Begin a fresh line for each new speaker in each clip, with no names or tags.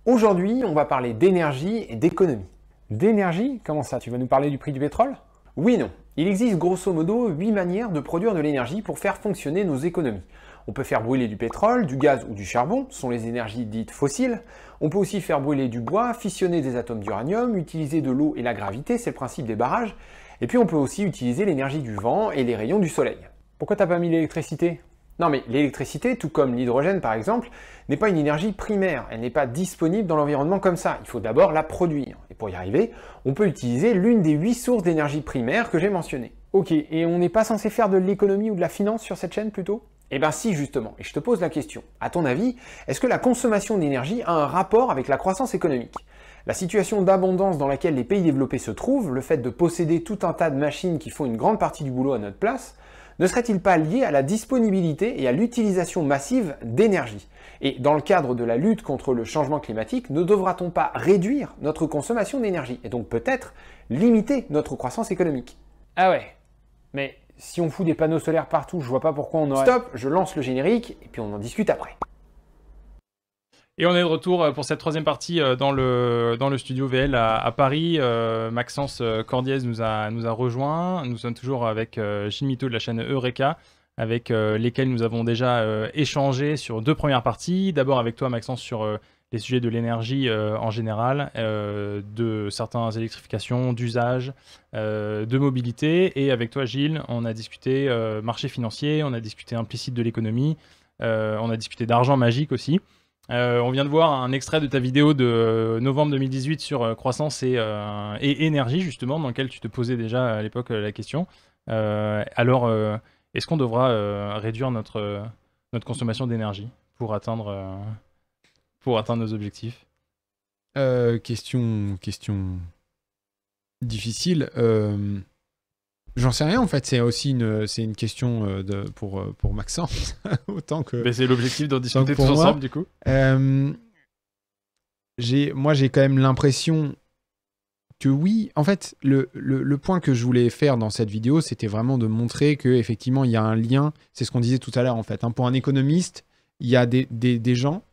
Aujourd'hui, on va parler d'énergie et d'économie. D'énergie? Comment ça? Tu vas nous parler du prix du pétrole? Oui, non. Il existe grosso modo 8 manières de produire de l'énergie pour faire fonctionner nos économies. On peut faire brûler du pétrole, du gaz ou du charbon, ce sont les énergies dites fossiles. On peut aussi faire brûler du bois, fissionner des atomes d'uranium, utiliser de l'eau et la gravité, c'est le principe des barrages. Et puis on peut aussi utiliser l'énergie du vent et les rayons du soleil. Pourquoi t'as pas mis l'électricité? Non mais l'électricité, tout comme l'hydrogène par exemple, n'est pas une énergie primaire, elle n'est pas disponible dans l'environnement comme ça, il faut d'abord la produire. Et pour y arriver, on peut utiliser l'une des 8 sources d'énergie primaire que j'ai mentionnées. Ok, et on n'est pas censé faire de l'économie ou de la finance sur cette chaîne plutôt? Eh bien si justement, et je te pose la question, à ton avis, est-ce que la consommation d'énergie a un rapport avec la croissance économique? La situation d'abondance dans laquelle les pays développés se trouvent, le fait de posséder tout un tas de machines qui font une grande partie du boulot à notre place, ne serait-il pas lié à la disponibilité et à l'utilisation massive d'énergie? Et dans le cadre de la lutte contre le changement climatique, ne devra-t-on pas réduire notre consommation d'énergie et donc peut-être limiter notre croissance économique? Ah ouais, mais si on fout des panneaux solaires partout, je vois pas pourquoi on aurait... Stop, je lance le générique et puis on en discute après.
Et on est de retour pour cette troisième partie dans le studio VL à Paris. Maxence Cordiez nous a rejoint. Nous sommes toujours avec Gilles Mito de la chaîne Eureka, avec lesquels nous avons déjà échangé sur deux premières parties. D'abord avec toi Maxence sur les sujets de l'énergie en général, de certaines électrifications, d'usage, de mobilité. Et avec toi Gilles, on a discuté marché financier, on a discuté implicite de l'économie, on a discuté d'argent magique aussi. On vient de voir un extrait de ta vidéo de novembre 2018 sur croissance et énergie, justement, dans lequel tu te posais déjà à l'époque la question. Alors, est-ce qu'on devra réduire notre consommation d'énergie pour atteindre nos objectifs?
Question difficile. J'en sais rien en fait, c'est aussi une question pour Maxence, autant que...
Mais c'est l'objectif d'en discuter tous ensemble du coup.
Moi j'ai quand même l'impression que oui, en fait le point que je voulais faire dans cette vidéo, c'était vraiment de montrer qu'effectivement il y a un lien, c'est ce qu'on disait tout à l'heure en fait, hein. Pour un économiste, il y a des gens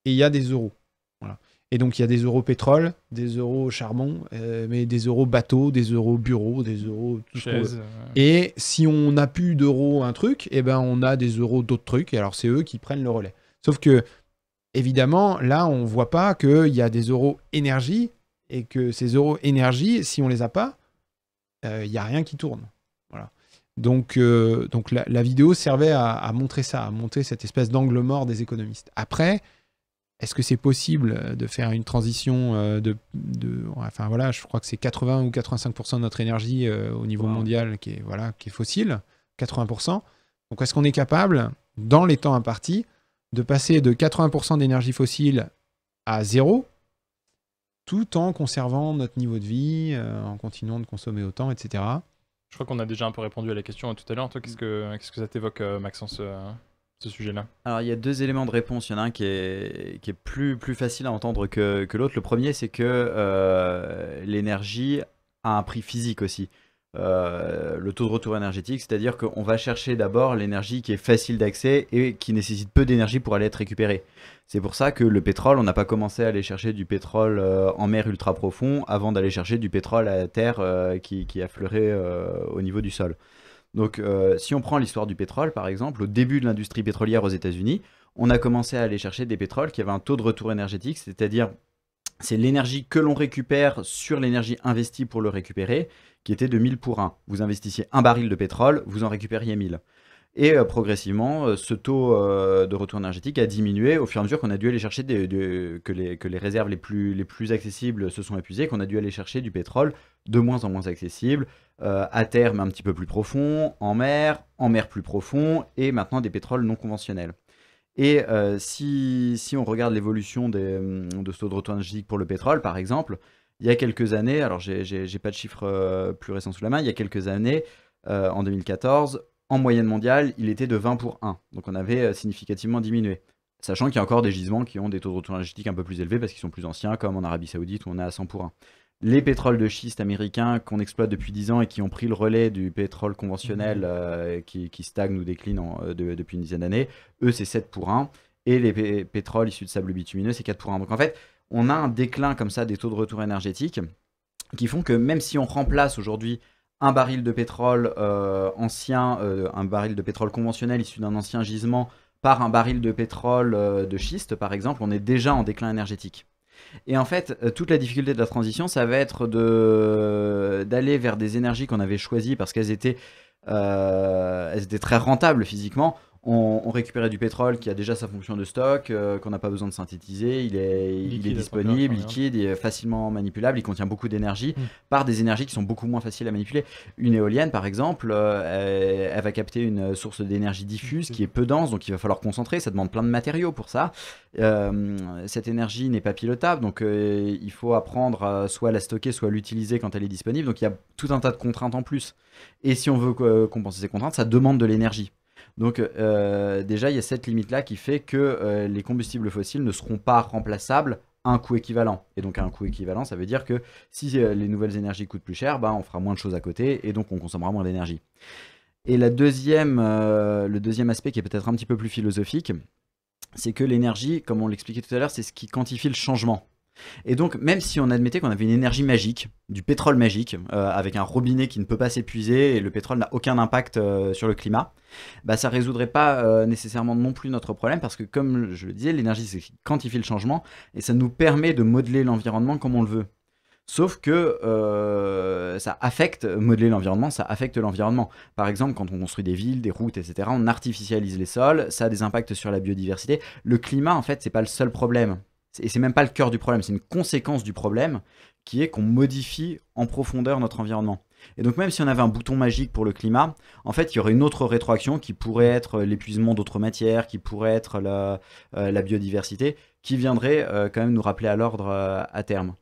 et il y a des euros. Voilà. Et donc, il y a des euros pétrole, des euros charbon, mais des euros bateau, des euros bureau, des euros tout ce qu'on veut. Et si on n'a plus d'euros un truc, eh ben, on a des euros d'autres trucs. Et alors, c'est eux qui prennent le relais. Sauf que, évidemment, là, on ne voit pas qu'il y a des euros énergie et que ces euros énergie, si on ne les a pas, il n'y a rien qui tourne. Voilà. Donc la vidéo servait à montrer ça, à montrer cette espèce d'angle mort des économistes. Après, est-ce que c'est possible de faire une transition enfin voilà, je crois que c'est 80 ou 85% de notre énergie au niveau mondial qui est fossile, 80%. Donc est-ce qu'on est capable, dans les temps impartis, de passer de 80% d'énergie fossile à zéro, tout en conservant notre niveau de vie, en continuant de consommer autant, etc.
Je crois qu'on a déjà un peu répondu à la question tout à l'heure. Toi, qu'est-ce que ça t'évoque, Maxence, ce sujet-là?
Alors il y a deux éléments de réponse. Il y en a un qui est plus facile à entendre que l'autre. Le premier, c'est que l'énergie a un prix physique aussi. Le taux de retour énergétique, c'est-à-dire qu'on va chercher d'abord l'énergie qui est facile d'accès et qui nécessite peu d'énergie pour aller être récupérée. C'est pour ça que le pétrole, on n'a pas commencé à aller chercher du pétrole en mer ultra profond avant d'aller chercher du pétrole à terre qui affleurait au niveau du sol. Donc si on prend l'histoire du pétrole par exemple, au début de l'industrie pétrolière aux États-Unis, on a commencé à aller chercher des pétroles qui avaient un taux de retour énergétique, c'est-à-dire c'est l'énergie que l'on récupère sur l'énergie investie pour le récupérer, qui était de 1000 pour 1. Vous investissiez un baril de pétrole, vous en récupériez 1000. Et progressivement, ce taux de retour énergétique a diminué au fur et à mesure qu'on a dû aller chercher que les réserves les plus accessibles se sont épuisées, qu'on a dû aller chercher du pétrole de moins en moins accessible, à terre mais un petit peu plus profond, en mer plus profond, et maintenant des pétroles non conventionnels. Et si on regarde l'évolution de ce taux de retour énergétique pour le pétrole, par exemple, il y a quelques années, alors j'ai pas de chiffres plus récents sous la main, il y a quelques années, en 2014, en moyenne mondiale, il était de 20 pour 1. Donc on avait significativement diminué. Sachant qu'il y a encore des gisements qui ont des taux de retour énergétique un peu plus élevés parce qu'ils sont plus anciens, comme en Arabie Saoudite où on est à 100 pour 1. Les pétroles de schiste américains qu'on exploite depuis 10 ans et qui ont pris le relais du pétrole conventionnel qui stagne ou décline depuis une dizaine d'années, eux c'est 7 pour 1. et les pétroles issus de sable bitumineux, c'est 4 pour 1. Donc en fait, on a un déclin comme ça des taux de retour énergétique qui font que même si on remplace aujourd'hui un baril de pétrole ancien, un baril de pétrole conventionnel issu d'un ancien gisement par un baril de pétrole de schiste, par exemple, on est déjà en déclin énergétique. Et en fait, toute la difficulté de la transition, ça va être d'aller vers des énergies qu'on avait choisies parce qu'elles étaient très rentables physiquement. On récupérait du pétrole qui a déjà sa fonction de stock, qu'on n'a pas besoin de synthétiser, il est disponible, liquide, il est facilement manipulable, il contient beaucoup d'énergie par des énergies qui sont beaucoup moins faciles à manipuler. Une éolienne par exemple, elle va capter une source d'énergie diffuse qui est peu dense, donc il va falloir concentrer, ça demande plein de matériaux pour ça. Cette énergie n'est pas pilotable, donc il faut apprendre à soit la stocker, soit l'utiliser quand elle est disponible, donc il y a tout un tas de contraintes en plus. Et si on veut compenser ces contraintes, ça demande de l'énergie. Donc déjà, il y a cette limite-là qui fait que les combustibles fossiles ne seront pas remplaçables à un coût équivalent. Et donc à un coût équivalent, ça veut dire que si les nouvelles énergies coûtent plus cher, on fera moins de choses à côté et donc on consommera moins d'énergie. Et le deuxième aspect qui est peut-être un petit peu plus philosophique, c'est que l'énergie, comme on l'expliquait tout à l'heure, c'est ce qui quantifie le changement. Et donc, même si on admettait qu'on avait une énergie magique, du pétrole magique, avec un robinet qui ne peut pas s'épuiser et le pétrole n'a aucun impact sur le climat, ça ne résoudrait pas nécessairement non plus notre problème parce que, comme je le disais, l'énergie, c'est ce qui quantifie le changement et ça nous permet de modeler l'environnement comme on le veut. Sauf que modeler l'environnement, ça affecte l'environnement. Par exemple, quand on construit des villes, des routes, etc., on artificialise les sols, ça a des impacts sur la biodiversité. Le climat, en fait, c'est pas le seul problème. Et c'est même pas le cœur du problème, c'est une conséquence du problème qui est qu'on modifie en profondeur notre environnement. Et donc même si on avait un bouton magique pour le climat, en fait il y aurait une autre rétroaction qui pourrait être l'épuisement d'autres matières, qui pourrait être la biodiversité, qui viendrait quand même nous rappeler à l'ordre à terme.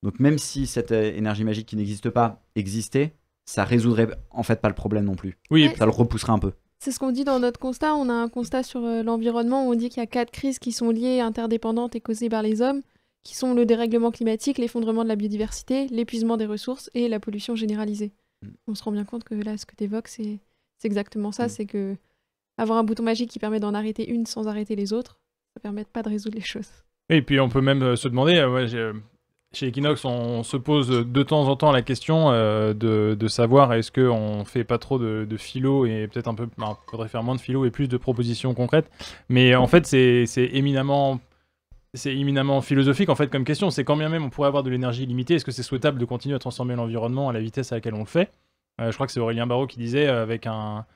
Donc même si cette énergie magique qui n'existe pas existait, ça résoudrait en fait pas le problème non plus.
Oui,
ça le repousserait un peu.
C'est ce qu'on dit dans notre constat. On a un constat sur l'environnement où on dit qu'il y a 4 crises qui sont liées, interdépendantes et causées par les hommes, qui sont le dérèglement climatique, l'effondrement de la biodiversité, l'épuisement des ressources et la pollution généralisée. On se rend bien compte que là, ce que tu évoques, c'est exactement ça. C'est que avoir un bouton magique qui permet d'en arrêter une sans arrêter les autres, ça ne permet pas de résoudre les choses.
Et puis on peut même se demander, chez Equinox, on se pose de temps en temps la question de savoir est-ce qu'on fait pas trop de philo et peut-être un peu, faudrait faire moins de philo et plus de propositions concrètes. Mais en fait, c'est éminemment philosophique en fait comme question. C'est quand bien même on pourrait avoir de l'énergie limitée, est-ce que c'est souhaitable de continuer à transformer l'environnement à la vitesse à laquelle on le fait? Je crois que c'est Aurélien Barraud qui disait avec un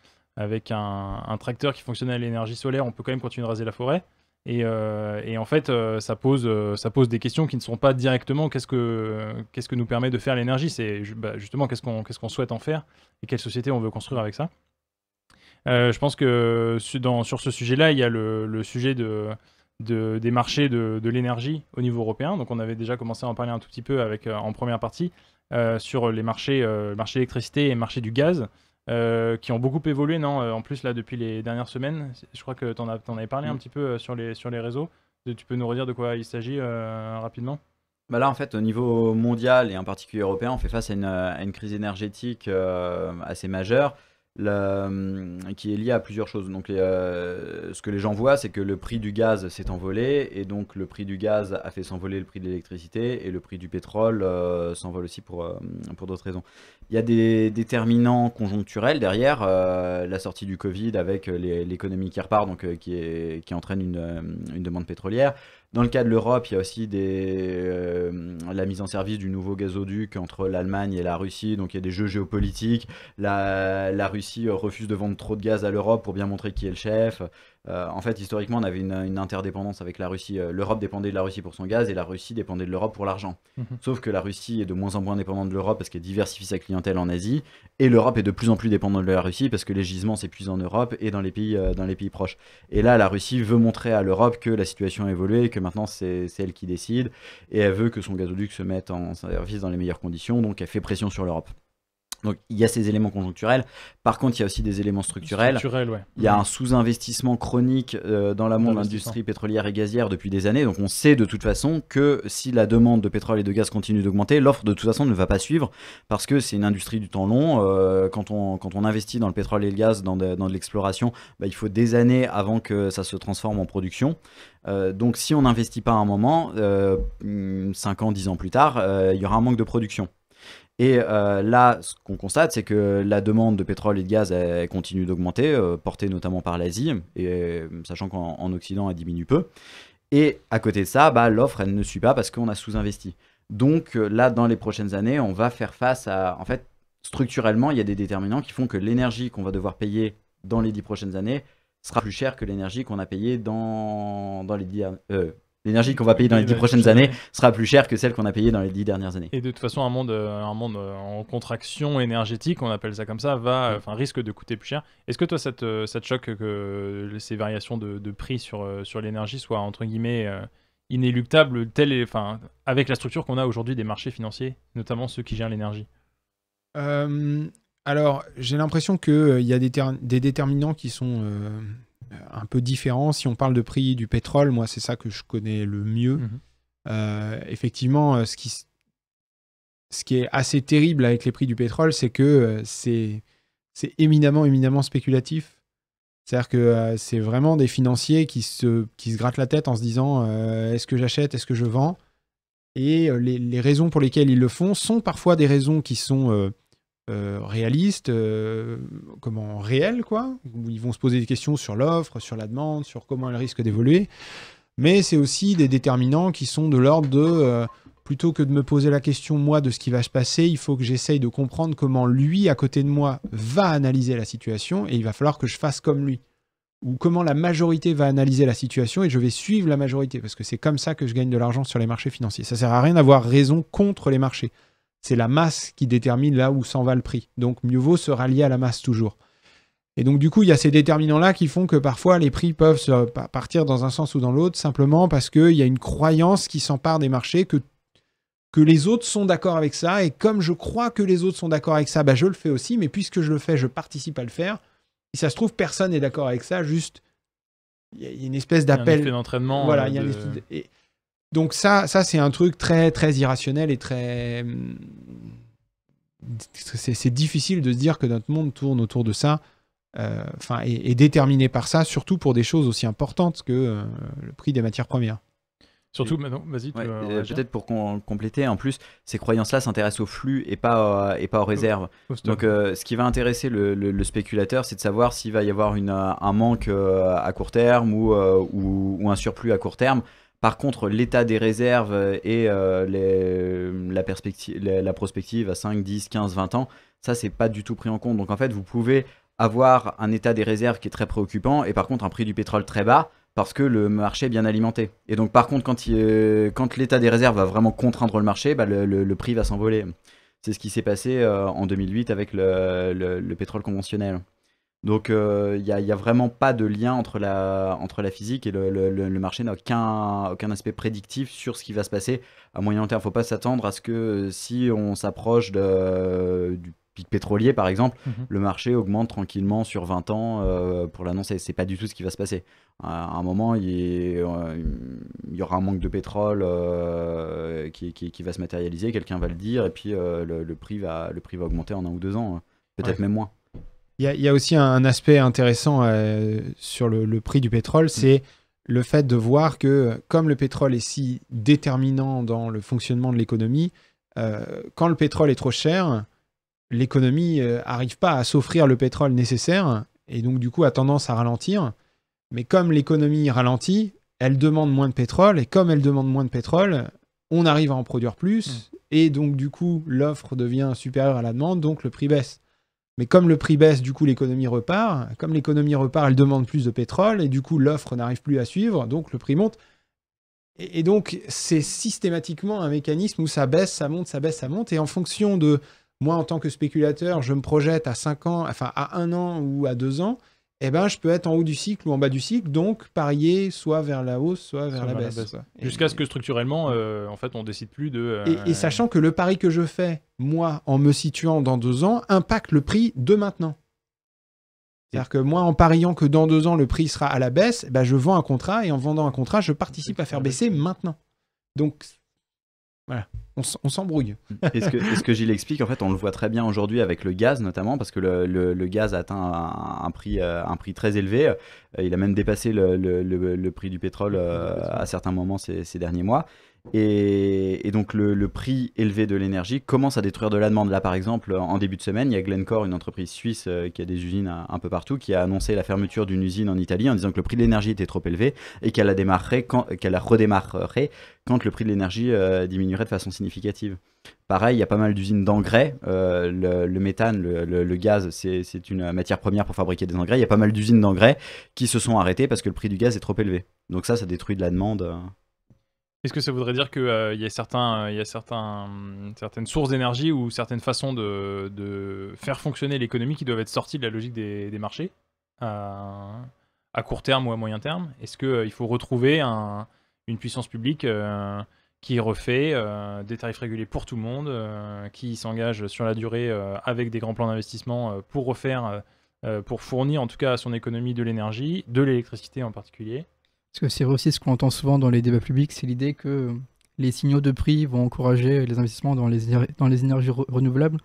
tracteur qui fonctionnait à l'énergie solaire, on peut quand même continuer de raser la forêt. Et en fait, ça pose des questions qui ne sont pas directement qu'est-ce que nous permet de faire l'énergie, c'est justement qu'est-ce qu'on souhaite en faire et quelle société on veut construire avec ça. Je pense que sur ce sujet-là, il y a le sujet des marchés de l'énergie au niveau européen. Donc on avait déjà commencé à en parler un tout petit peu en première partie sur les marchés électricité et marché du gaz. Qui ont beaucoup évolué, non en plus, là, depuis les dernières semaines. Je crois que t'en avais parlé un petit peu sur les réseaux. Tu peux nous redire de quoi il s'agit rapidement?
Là, en fait, au niveau mondial et en particulier européen, on fait face à une crise énergétique assez majeure qui est liée à plusieurs choses. Donc, ce que les gens voient, c'est que le prix du gaz s'est envolé et donc le prix du gaz a fait s'envoler le prix de l'électricité et le prix du pétrole s'envole aussi pour d'autres raisons. Il y a des déterminants conjoncturels derrière, la sortie du Covid avec l'économie qui repart, donc qui entraîne une demande pétrolière. Dans le cas de l'Europe, il y a aussi la mise en service du nouveau gazoduc entre l'Allemagne et la Russie, donc il y a des jeux géopolitiques. La Russie refuse de vendre trop de gaz à l'Europe pour bien montrer qui est le chef. En fait, historiquement, on avait une interdépendance avec la Russie. L'Europe dépendait de la Russie pour son gaz et la Russie dépendait de l'Europe pour l'argent. Sauf que la Russie est de moins en moins dépendante de l'Europe parce qu'elle diversifie sa clientèle en Asie et l'Europe est de plus en plus dépendante de la Russie parce que les gisements s'épuisent en Europe et dans les pays proches. Et là, la Russie veut montrer à l'Europe que la situation a évolué, que maintenant c'est elle qui décide et elle veut que son gazoduc se mette en service dans les meilleures conditions, donc elle fait pression sur l'Europe. Donc il y a ces éléments conjoncturels. Par contre, il y a aussi des éléments structurels.
Ouais.
Il y a un sous-investissement chronique dans l'amont de l'industrie pétrolière et gazière depuis des années. Donc on sait de toute façon que si la demande de pétrole et de gaz continue d'augmenter, l'offre de toute façon ne va pas suivre parce que c'est une industrie du temps long. Quand on investit dans le pétrole et le gaz, dans de l'exploration, il faut des années avant que ça se transforme en production. Donc si on n'investit pas à un moment, 5 ans, 10 ans plus tard, il y aura un manque de production. Et là, ce qu'on constate, c'est que la demande de pétrole et de gaz elle continue d'augmenter, portée notamment par l'Asie, et sachant qu'en Occident, elle diminue peu. Et à côté de ça, l'offre, elle ne suit pas parce qu'on a sous-investi. Donc là, dans les prochaines années, on va faire face à... En fait, structurellement, il y a des déterminants qui font que l'énergie qu'on va devoir payer dans les 10 prochaines années sera plus chère que l'énergie qu'on a payée dans les 10... L'énergie qu'on va payer dans les 10 prochaines années sera plus chère que celle qu'on a payée dans les 10 dernières années.
Et de toute façon, un monde en contraction énergétique, on appelle ça comme ça, risque de coûter plus cher. Est-ce que toi, ça te choque que ces variations de prix sur l'énergie soient, entre guillemets, inéluctables, avec la structure qu'on a aujourd'hui des marchés financiers, notamment ceux qui gèrent l'énergie?
Alors, j'ai l'impression qu'il y a des déterminants qui sont... un peu différent. Si on parle de prix du pétrole, moi, c'est ça que je connais le mieux. Effectivement, ce qui est assez terrible avec les prix du pétrole, c'est que c'est éminemment spéculatif. C'est-à-dire que c'est vraiment des financiers qui se grattent la tête en se disant est-ce que j'achète, est-ce que je vends? Et les raisons pour lesquelles ils le font sont parfois des raisons qui sont... réalistes, réels, quoi, où ils vont se poser des questions sur l'offre, sur la demande, sur comment elle risque d'évoluer. Mais c'est aussi des déterminants qui sont de l'ordre de, plutôt que de me poser la question, moi, de ce qui va se passer, il faut que j'essaye de comprendre comment lui, à côté de moi, va analyser la situation, et il va falloir que je fasse comme lui. Ou comment la majorité va analyser la situation, et je vais suivre la majorité, parce que c'est comme ça que je gagne de l'argent sur les marchés financiers. Ça sert à rien d'avoir raison contre les marchés. C'est la masse qui détermine là où s'en va le prix. Donc, mieux vaut se rallier à la masse toujours. Et donc, du coup, il y a ces déterminants-là qui font que parfois, les prix peuvent partir dans un sens ou dans l'autre, simplement parce qu'il y a une croyance qui s'empare des marchés que les autres sont d'accord avec ça. Et comme je crois que les autres sont d'accord avec ça, je le fais aussi. Mais puisque je le fais, je participe à le faire. Et ça se trouve, personne n'est d'accord avec ça. Juste, il y a une espèce d'appel.
Il y a un effet d'entraînement.
Voilà, il y a un effet Donc ça c'est un truc très, très irrationnel et très... C'est difficile de se dire que notre monde tourne autour de ça, est déterminé par ça, surtout pour des choses aussi importantes que le prix des matières premières.
Surtout maintenant, vas-y.
Peut-être pour compléter, en plus, ces croyances-là s'intéressent au flux et pas aux réserves. Donc, ce qui va intéresser le spéculateur, c'est de savoir s'il va y avoir un manque à court terme ou un surplus à court terme. Par contre, l'état des réserves et la prospective à 5, 10, 15, 20 ans, ça, c'est pas du tout pris en compte. Donc, en fait, vous pouvez avoir un état des réserves qui est très préoccupant et par contre, un prix du pétrole très bas parce que le marché est bien alimenté. Et donc, par contre, quand l'état des réserves va vraiment contraindre le marché, le prix va s'envoler. C'est ce qui s'est passé en 2008 avec le pétrole conventionnel. Donc, il n'y a vraiment pas de lien entre la physique et le marché n'a aucun aspect prédictif sur ce qui va se passer à moyen terme. Il ne faut pas s'attendre à ce que si on s'approche du pic pétrolier, par exemple, le marché augmente tranquillement sur 20 ans pour l'annoncer. Ce n'est pas du tout ce qui va se passer. À un moment, il y aura un manque de pétrole qui va se matérialiser, quelqu'un va le dire, et puis le prix va augmenter en 1 ou 2 ans, peut-être même moins.
Il y a aussi un aspect intéressant sur le prix du pétrole, c'est le fait de voir que comme le pétrole est si déterminant dans le fonctionnement de l'économie, quand le pétrole est trop cher, l'économie n'arrive pas à s'offrir le pétrole nécessaire et donc du coup a tendance à ralentir. Mais comme l'économie ralentit, elle demande moins de pétrole et comme elle demande moins de pétrole, on arrive à en produire plus et donc du coup l'offre devient supérieure à la demande, donc le prix baisse. Mais comme le prix baisse, du coup, l'économie repart. Comme l'économie repart, elle demande plus de pétrole et du coup, l'offre n'arrive plus à suivre, donc le prix monte. Et donc, c'est systématiquement un mécanisme où ça baisse, ça monte, ça baisse, ça monte. Et en fonction de moi, en tant que spéculateur, je me projette à 5 ans, enfin à 1 an ou à 2 ans. eh ben, je peux être en haut du cycle ou en bas du cycle, donc parier soit vers la hausse, soit vers la baisse. quoi.
Jusqu'à ce que structurellement, en fait, on décide plus de...
Et sachant que le pari que je fais, moi, en me situant dans 2 ans, impacte le prix de maintenant. C'est-à-dire que moi, en pariant que dans 2 ans, le prix sera à la baisse, ben, je vends un contrat, et en vendant un contrat, je participe à faire baisser maintenant. Donc, voilà, on s'embrouille.
Et ce que Gilles explique, en fait, on le voit très bien aujourd'hui avec le gaz notamment, parce que le gaz a atteint un prix très élevé. Il a même dépassé le prix du pétrole à certains moments ces derniers mois. Et donc le prix élevé de l'énergie commence à détruire de la demande. Là par exemple, en début de semaine, il y a Glencore, une entreprise suisse qui a des usines un peu partout, qui a annoncé la fermeture d'une usine en Italie en disant que le prix de l'énergie était trop élevé et qu'elle la redémarrerait quand le prix de l'énergie diminuerait de façon significative. Pareil, il y a pas mal d'usines d'engrais. Le méthane, le gaz, c'est une matière première pour fabriquer des engrais. Il y a pas mal d'usines d'engrais qui se sont arrêtées parce que le prix du gaz est trop élevé. Donc ça détruit de la demande.
Est-ce que ça voudrait dire qu'il y a certaines sources d'énergie ou certaines façons de faire fonctionner l'économie qui doivent être sorties de la logique des marchés à court terme ou à moyen terme? Est-ce qu'il faut retrouver une puissance publique qui refait des tarifs régulés pour tout le monde, qui s'engage sur la durée avec des grands plans d'investissement pour refaire, pour fournir en tout cas à son économie de l'énergie, de l'électricité en particulier?
Parce que c'est aussi ce qu'on entend souvent dans les débats publics, c'est l'idée que les signaux de prix vont encourager les investissements dans les énergies renouvelables.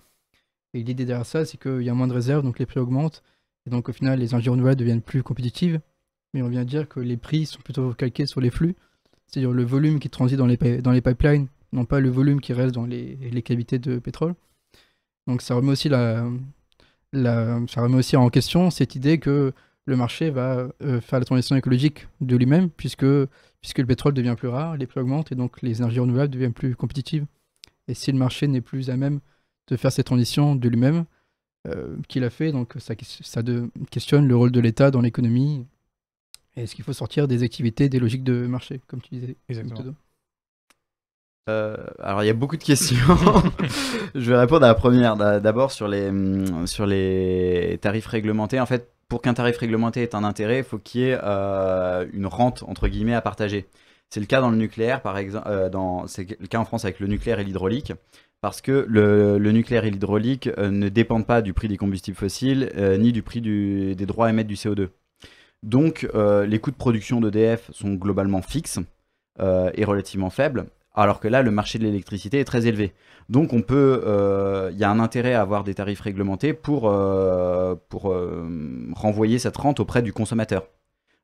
Et l'idée derrière ça, c'est qu'il y a moins de réserves, donc les prix augmentent. Et donc au final, les énergies renouvelables deviennent plus compétitives. Mais on vient de dire que les prix sont plutôt calqués sur les flux, c'est-à-dire le volume qui transite dans les pipelines, non pas le volume qui reste dans les cavités de pétrole. Donc ça remet aussi, ça remet aussi en question cette idée que le marché va faire la transition écologique de lui-même, puisque le pétrole devient plus rare, les prix augmentent, et donc les énergies renouvelables deviennent plus compétitives. Et si le marché n'est plus à même de faire cette transition de lui-même, qu'il a fait, donc ça questionne le rôle de l'État dans l'économie. Est-ce qu'il faut sortir des activités, des logiques de marché, comme tu disais?
Exactement.
Alors il y a beaucoup de questions. Je vais répondre à la première. D'abord sur les tarifs réglementés. En fait, pour qu'un tarif réglementé ait un intérêt, il faut qu'il y ait une rente entre guillemets à partager. C'est le cas dans le nucléaire, par exemple. C'est le cas en France avec le nucléaire et l'hydraulique, parce que le nucléaire et l'hydraulique ne dépendent pas du prix des combustibles fossiles ni du prix des droits à émettre du CO2. Donc les coûts de production d'EDF sont globalement fixes et relativement faibles. Alors que là, le marché de l'électricité est très élevé. Donc, il y a un intérêt à avoir des tarifs réglementés pour renvoyer cette rente auprès du consommateur.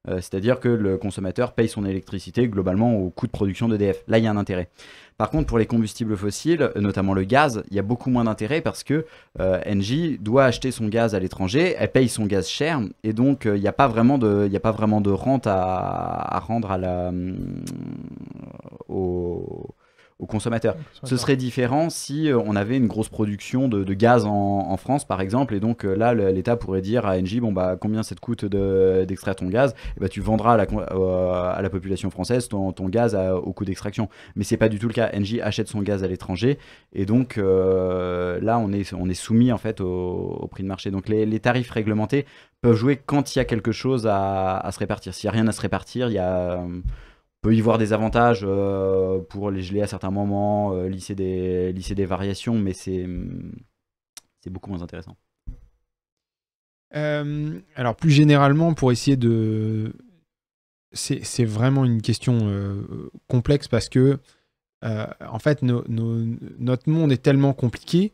C'est-à-dire que le consommateur paye son électricité globalement au coût de production d'EDF. Là, il y a un intérêt. Par contre, pour les combustibles fossiles, notamment le gaz, il y a beaucoup moins d'intérêt parce que Engie doit acheter son gaz à l'étranger, elle paye son gaz cher, et donc il n'y a pas vraiment de rente à rendre aux consommateurs. Ce serait différent si on avait une grosse production de gaz en France, par exemple, et donc là, l'État pourrait dire à Engie, bon, bah, combien ça te coûte d'extraire ton gaz, et bah, tu vendras à la population française ton gaz au coût d'extraction. Mais c'est pas du tout le cas. Engie achète son gaz à l'étranger, et donc là, on est soumis en fait au prix de marché. Donc les tarifs réglementés peuvent jouer quand il y a quelque chose à se répartir. S'il n'y a rien à se répartir, on peut y voir des avantages pour les geler à certains moments, lisser des variations, mais c'est beaucoup moins intéressant.
Alors plus généralement, pour essayer de... C'est vraiment une question complexe parce que en fait, notre monde est tellement compliqué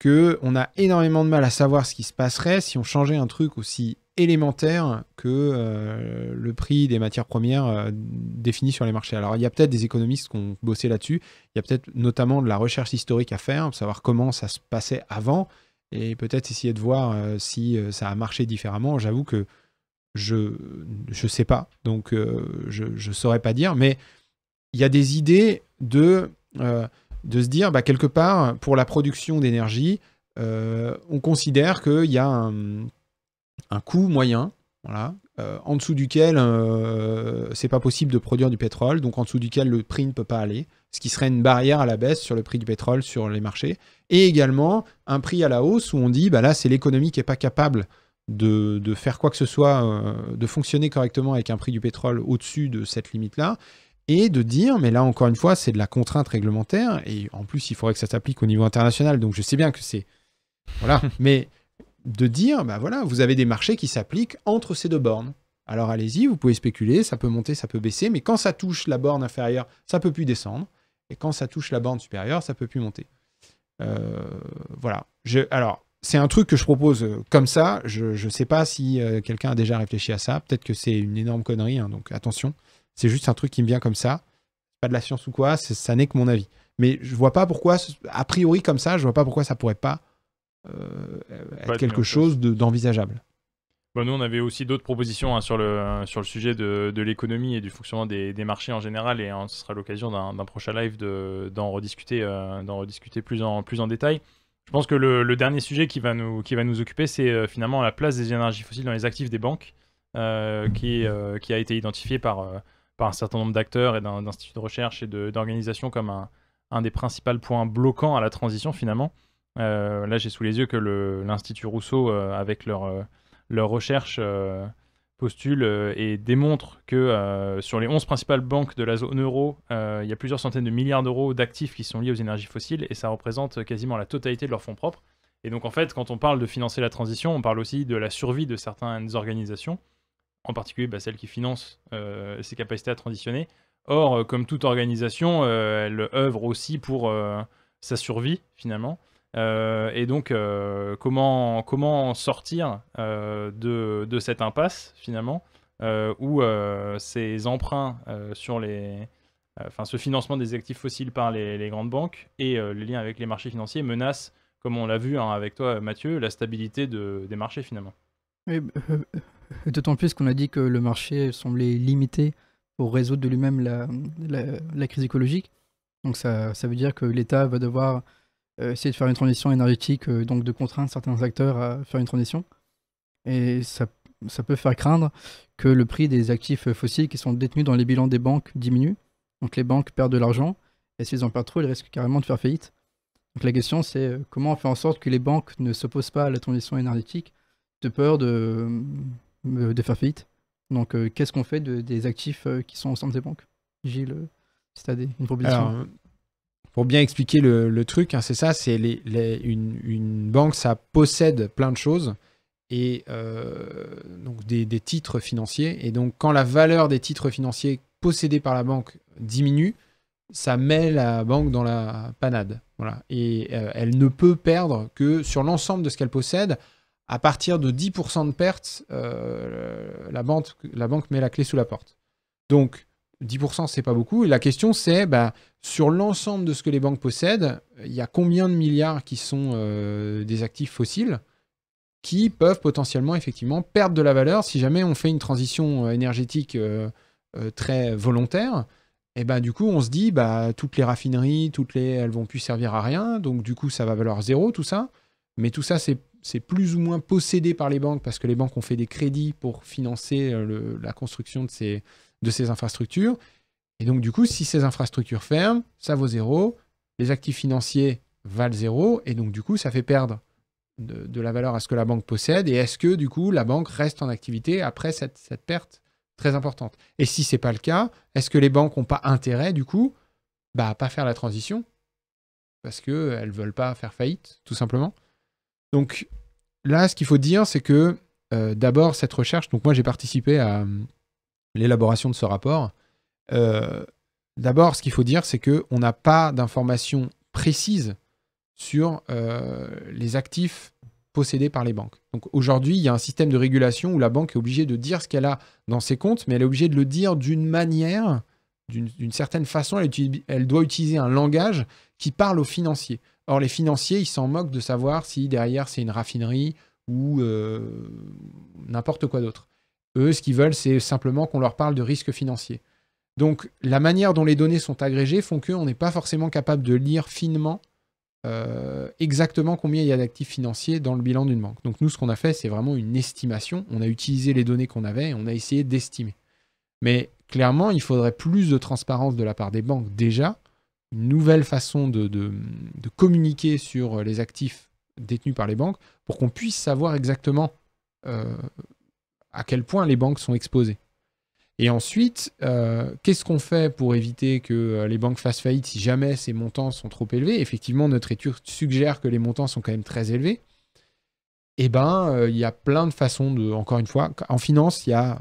qu'on a énormément de mal à savoir ce qui se passerait si on changeait un truc aussi élémentaire que le prix des matières premières défini sur les marchés. Alors, il y a peut-être des économistes qui ont bossé là-dessus. Il y a peut-être notamment de la recherche historique à faire pour savoir comment ça se passait avant et peut-être essayer de voir si ça a marché différemment. J'avoue que je sais pas, donc je saurais pas dire, mais il y a des idées de se dire, bah, quelque part, pour la production d'énergie, on considère qu'il y a un coût moyen, voilà, en dessous duquel c'est pas possible de produire du pétrole, donc en dessous duquel le prix ne peut pas aller, ce qui serait une barrière à la baisse sur le prix du pétrole sur les marchés, et également un prix à la hausse où on dit, bah là, c'est l'économie qui n'est pas capable de faire quoi que ce soit, de fonctionner correctement avec un prix du pétrole au-dessus de cette limite-là, et de dire, mais là encore une fois, c'est de la contrainte réglementaire, et en plus il faudrait que ça s'applique au niveau international, donc je sais bien que c'est... Voilà, mais de dire, bah voilà, vous avez des marchés qui s'appliquent entre ces deux bornes. Alors allez-y, vous pouvez spéculer, ça peut monter, ça peut baisser, mais quand ça touche la borne inférieure, ça peut plus descendre, et quand ça touche la borne supérieure, ça peut plus monter. Voilà. Alors, c'est un truc que je propose comme ça. Je sais pas si quelqu'un a déjà réfléchi à ça. Peut-être que c'est une énorme connerie, hein, donc attention. C'est juste un truc qui me vient comme ça. Pas de la science ou quoi, ça n'est que mon avis. Mais je vois pas pourquoi, a priori comme ça, je vois pas pourquoi ça pourrait pas être quelque chose d'envisageable.
Bon, nous, on avait aussi d'autres propositions hein, sur le sujet de l'économie et du fonctionnement des marchés en général, et ce sera l'occasion d'un prochain live d'en rediscuter plus en détail. Je pense que le dernier sujet qui va nous occuper, c'est finalement la place des énergies fossiles dans les actifs des banques, qui a été identifié par un certain nombre d'acteurs et d'instituts de recherche et d'organisations comme un des principaux points bloquants à la transition finalement. Là, j'ai sous les yeux que l'Institut Rousseau, avec leur recherche postule et démontre que sur les 11 principales banques de la zone euro, il y a plusieurs centaines de milliards d'euros d'actifs qui sont liés aux énergies fossiles, et ça représente quasiment la totalité de leurs fonds propres. Et donc en fait, quand on parle de financer la transition, on parle aussi de la survie de certaines organisations, en particulier celles qui financent ces capacités à transitionner. Or, comme toute organisation, elle œuvre aussi pour sa survie finalement. Et donc, comment sortir de cette impasse, finalement, où ces emprunts sur ce financement des actifs fossiles par les grandes banques et les liens avec les marchés financiers menacent, comme on l'a vu hein, avec toi, Mathieu, la stabilité des marchés, finalement.
Oui, d'autant plus qu'on a dit que le marché semblait limité pour résoudre de lui-même la crise écologique. Donc ça veut dire que l'État va devoir essayer de faire une transition énergétique, donc de contraindre certains acteurs à faire une transition. Et ça peut faire craindre que le prix des actifs fossiles qui sont détenus dans les bilans des banques diminue. Donc les banques perdent de l'argent, et s'ils en perdent trop, ils risquent carrément de faire faillite. Donc la question, c'est comment on fait en sorte que les banques ne s'opposent pas à la transition énergétique de peur de faire faillite. Donc qu'est-ce qu'on fait des actifs qui sont au sein de ces banques? Gilles, si tu as une proposition.
Alors, pour bien expliquer le truc, hein, c'est ça, c'est une banque, ça possède plein de choses, et donc des titres financiers, et donc quand la valeur des titres financiers possédés par la banque diminue, ça met la banque dans la panade. Voilà. Et elle ne peut perdre que sur l'ensemble de ce qu'elle possède. À partir de 10% de pertes, la banque met la clé sous la porte. Donc, 10%, c'est pas beaucoup. Et la question, c'est, sur l'ensemble de ce que les banques possèdent, il y a combien de milliards qui sont des actifs fossiles qui peuvent potentiellement, effectivement, perdre de la valeur si jamais on fait une transition énergétique très volontaire. Et du coup, on se dit, toutes les raffineries, elles vont plus servir à rien. Donc, du coup, ça va valoir zéro, tout ça. Mais tout ça, c'est plus ou moins possédé par les banques parce que les banques ont fait des crédits pour financer la construction de ces infrastructures. Et donc, du coup, si ces infrastructures ferment, ça vaut zéro. Les actifs financiers valent zéro. Et donc, du coup, ça fait perdre de la valeur à ce que la banque possède. Et est-ce que, du coup, la banque reste en activité après cette perte très importante? Et si ce n'est pas le cas, est-ce que les banques n'ont pas intérêt, du coup, à pas faire la transition parce qu'elles ne veulent pas faire faillite, tout simplement? Donc là, ce qu'il faut dire, c'est que d'abord, cette recherche, donc moi j'ai participé à l'élaboration de ce rapport. D'abord, ce qu'il faut dire, c'est qu'on n'a pas d'informations précises sur les actifs possédés par les banques. Donc aujourd'hui, il y a un système de régulation où la banque est obligée de dire ce qu'elle a dans ses comptes, mais elle est obligée de le dire d'une manière, d'une certaine façon, elle doit utiliser un langage qui parle aux financiers. Or, les financiers, ils s'en moquent de savoir si derrière c'est une raffinerie ou n'importe quoi d'autre. Eux, ce qu'ils veulent, c'est simplement qu'on leur parle de risques financiers. Donc, la manière dont les données sont agrégées font qu'on n'est pas forcément capable de lire finement exactement combien il y a d'actifs financiers dans le bilan d'une banque. Donc, nous, ce qu'on a fait, c'est vraiment une estimation. On a utilisé les données qu'on avait et on a essayé d'estimer. Mais clairement, il faudrait plus de transparence de la part des banques déjà, une nouvelle façon de communiquer sur les actifs détenus par les banques pour qu'on puisse savoir exactement à quel point les banques sont exposées. Et ensuite, qu'est-ce qu'on fait pour éviter que les banques fassent faillite si jamais ces montants sont trop élevés? Effectivement, notre étude suggère que les montants sont quand même très élevés. Eh ben, il y a plein de façons de... Encore une fois, en finance, il y a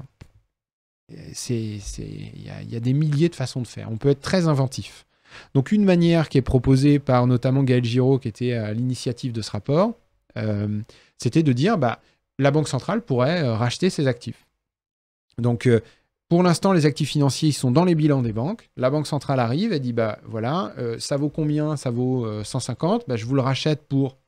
des milliers de façons de faire. On peut être très inventif. Donc, une manière qui est proposée par notamment Gaël Giraud, qui était à l'initiative de ce rapport, c'était de dire la Banque centrale pourrait racheter ses actifs. Donc, pour l'instant, les actifs financiers ils sont dans les bilans des banques. La Banque centrale arrive et dit voilà, ça vaut combien? Ça vaut 150. Je vous le rachète pour,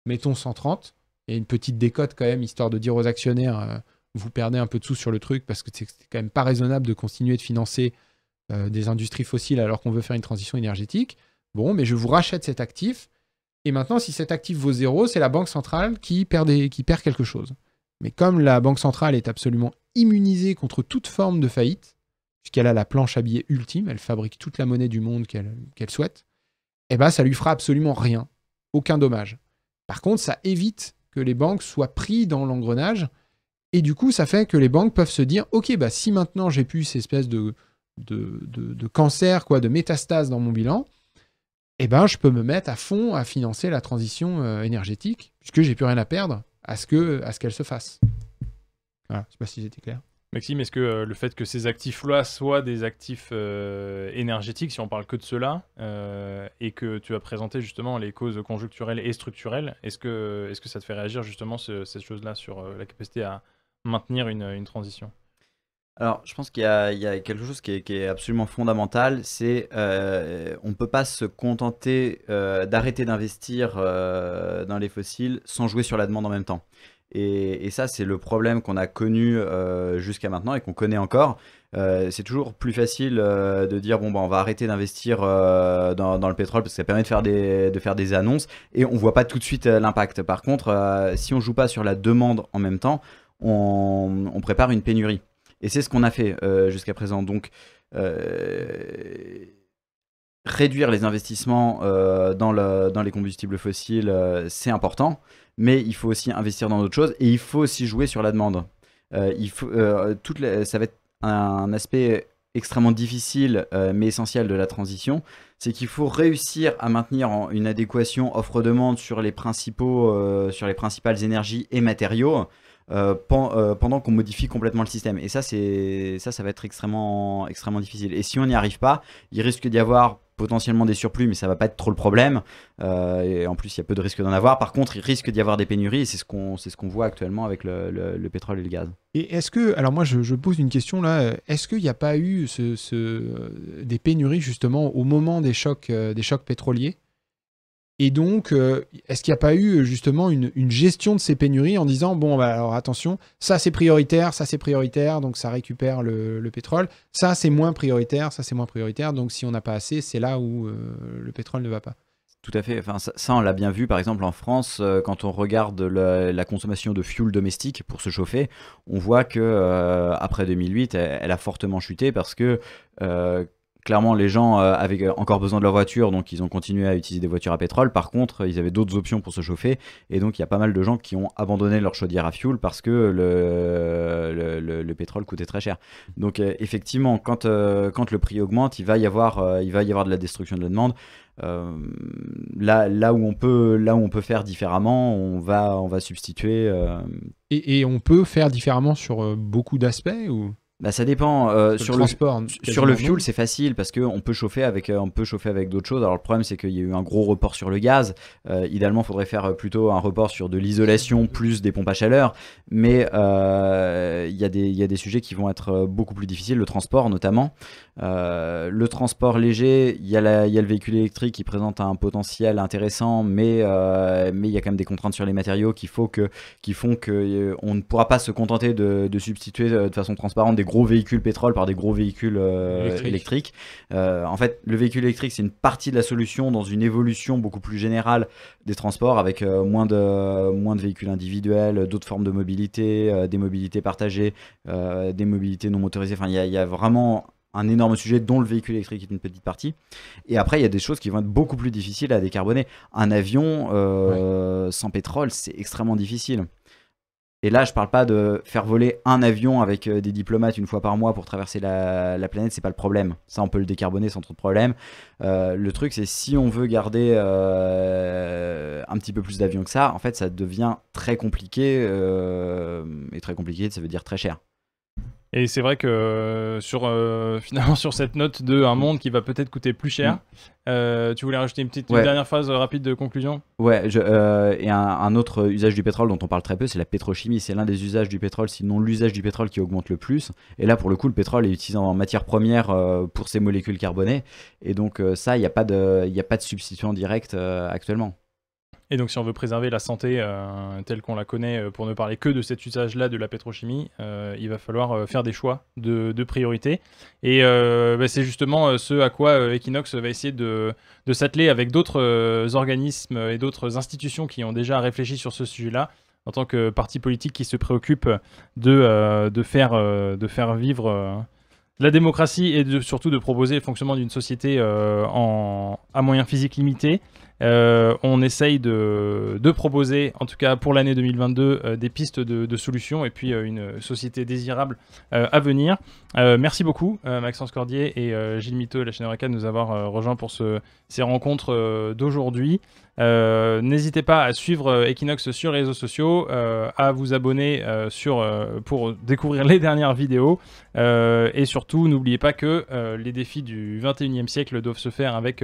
mettons, 130. Il y a une petite décote quand même, histoire de dire aux actionnaires vous perdez un peu de sous sur le truc parce que c'est quand même pas raisonnable de continuer de financer des industries fossiles alors qu'on veut faire une transition énergétique. Bon, mais je vous rachète cet actif. Et maintenant, si cet actif vaut 0, c'est la Banque centrale qui perd quelque chose. Mais comme la Banque centrale est absolument immunisée contre toute forme de faillite, puisqu'elle a la planche à billets ultime, elle fabrique toute la monnaie du monde qu'elle souhaite, ça lui fera absolument rien, aucun dommage. Par contre, ça évite que les banques soient pris dans l'engrenage, et du coup, ça fait que les banques peuvent se dire, ok, si maintenant j'ai plus ces espèces de cancer, de métastase dans mon bilan, je peux me mettre à fond à financer la transition énergétique, puisque j'ai plus rien à perdre à ce qu'elle se fasse. Voilà, je sais pas si j'étais clair.
Maxime, est-ce que le fait que ces actifs-là soient des actifs énergétiques, si on parle que de ceux-là, et que tu as présenté justement les causes conjoncturelles et structurelles, est-ce que ça te fait réagir justement cette chose-là sur la capacité à maintenir une transition?
Alors, je pense qu'il y a quelque chose qui est absolument fondamental, c'est on ne peut pas se contenter d'arrêter d'investir dans les fossiles sans jouer sur la demande en même temps. Et ça, c'est le problème qu'on a connu jusqu'à maintenant et qu'on connaît encore. C'est toujours plus facile de dire on va arrêter d'investir dans le pétrole parce que ça permet de faire des annonces et on voit pas tout de suite l'impact. Par contre, si on joue pas sur la demande en même temps, on prépare une pénurie. Et c'est ce qu'on a fait jusqu'à présent. Donc, réduire les investissements dans les combustibles fossiles, c'est important. Mais il faut aussi investir dans d'autres choses et il faut aussi jouer sur la demande. Ça va être un aspect extrêmement difficile mais essentiel de la transition. C'est qu'il faut réussir à maintenir une adéquation offre-demande sur les principales énergies et matériaux. Pendant qu'on modifie complètement le système. Et ça va être extrêmement, extrêmement difficile. Et si on n'y arrive pas, il risque d'y avoir potentiellement des surplus, mais ça va pas être trop le problème. Et en plus, il y a peu de risque d'en avoir. Par contre, il risque d'y avoir des pénuries, et c'est ce qu'on voit actuellement avec le pétrole et le gaz.
Et est-ce que, alors moi je pose une question là, est-ce qu'il n'y a pas eu des pénuries justement au moment des chocs pétroliers? Et donc, est-ce qu'il n'y a pas eu justement une gestion de ces pénuries en disant, alors attention, ça c'est prioritaire, donc ça récupère le pétrole, ça c'est moins prioritaire, donc si on n'a pas assez, c'est là où le pétrole ne va pas.
Tout à fait, enfin, ça on l'a bien vu par exemple en France, quand on regarde la consommation de fuel domestique pour se chauffer, on voit que après 2008, elle a fortement chuté parce que clairement, les gens avaient encore besoin de leur voiture, donc ils ont continué à utiliser des voitures à pétrole. Par contre, ils avaient d'autres options pour se chauffer. Et donc, il y a pas mal de gens qui ont abandonné leur chaudière à fioul parce que le pétrole coûtait très cher. Donc, effectivement, quand le prix augmente, il va y avoir de la destruction de la demande. Là où on peut faire différemment, on va substituer.
Et on peut faire différemment sur beaucoup d'aspects ou...
Ça dépend.
Sur le transport,
sur le fuel, c'est facile parce qu'on peut chauffer avec d'autres choses. Alors le problème, c'est qu'il y a eu un gros report sur le gaz. Idéalement, il faudrait faire plutôt un report sur de l'isolation plus des pompes à chaleur. Mais il y a des sujets qui vont être beaucoup plus difficiles, le transport notamment. Le transport léger, il y a le véhicule électrique qui présente un potentiel intéressant, mais il y a quand même des contraintes sur les matériaux qui font que on ne pourra pas se contenter de substituer de façon transparente des gros véhicules pétrole par des gros véhicules électriques. En fait, le véhicule électrique, c'est une partie de la solution dans une évolution beaucoup plus générale des transports avec moins de véhicules individuels, d'autres formes de mobilité, des mobilités partagées, des mobilités non motorisées. Enfin, il y a vraiment un énorme sujet dont le véhicule électrique est une petite partie. Et après, il y a des choses qui vont être beaucoup plus difficiles à décarboner. Un avion sans pétrole, c'est extrêmement difficile. Et là, je parle pas de faire voler un avion avec des diplomates une fois par mois pour traverser la planète, c'est pas le problème. Ça, on peut le décarboner sans trop de problème. Le truc, c'est si on veut garder un petit peu plus d'avions que ça, en fait, ça devient très compliqué. Et très compliqué, ça veut dire très cher.
Et c'est vrai que finalement sur cette note de un monde qui va peut-être coûter plus cher, tu voulais rajouter une dernière phase rapide de conclusion?
Ouais, et un autre usage du pétrole dont on parle très peu, c'est la pétrochimie. C'est l'un des usages du pétrole, sinon l'usage du pétrole qui augmente le plus. Et là, pour le coup, le pétrole est utilisé en matière première pour ses molécules carbonées. Et donc ça, il n'y a pas de substituant direct actuellement.
Et donc si on veut préserver la santé telle qu'on la connaît, pour ne parler que de cet usage-là de la pétrochimie, il va falloir faire des choix de priorité. Et c'est justement ce à quoi Equinox va essayer de s'atteler avec d'autres organismes et d'autres institutions qui ont déjà réfléchi sur ce sujet-là, en tant que parti politique qui se préoccupe de faire vivre la démocratie et surtout de proposer le fonctionnement d'une société à moyens physiques limités. On essaye de proposer, en tout cas pour l'année 2022, des pistes de solutions et puis une société désirable à venir. Merci beaucoup Maxence Cordier et Gilles Miteau de la chaîne Eureka de nous avoir rejoints pour ces rencontres d'aujourd'hui. N'hésitez pas à suivre Equinox sur les réseaux sociaux, à vous abonner pour découvrir les dernières vidéos et surtout n'oubliez pas que les défis du 21e siècle doivent se faire avec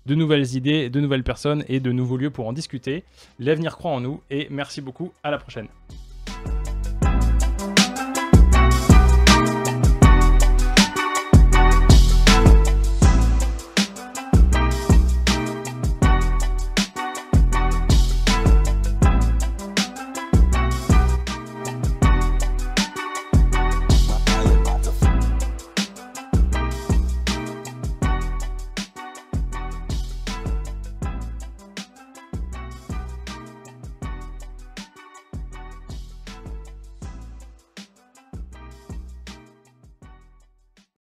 de nouvelles idées, de nouvelles personnes et de nouveaux lieux pour en discuter. L'avenir croit en nous et merci beaucoup, à la prochaine.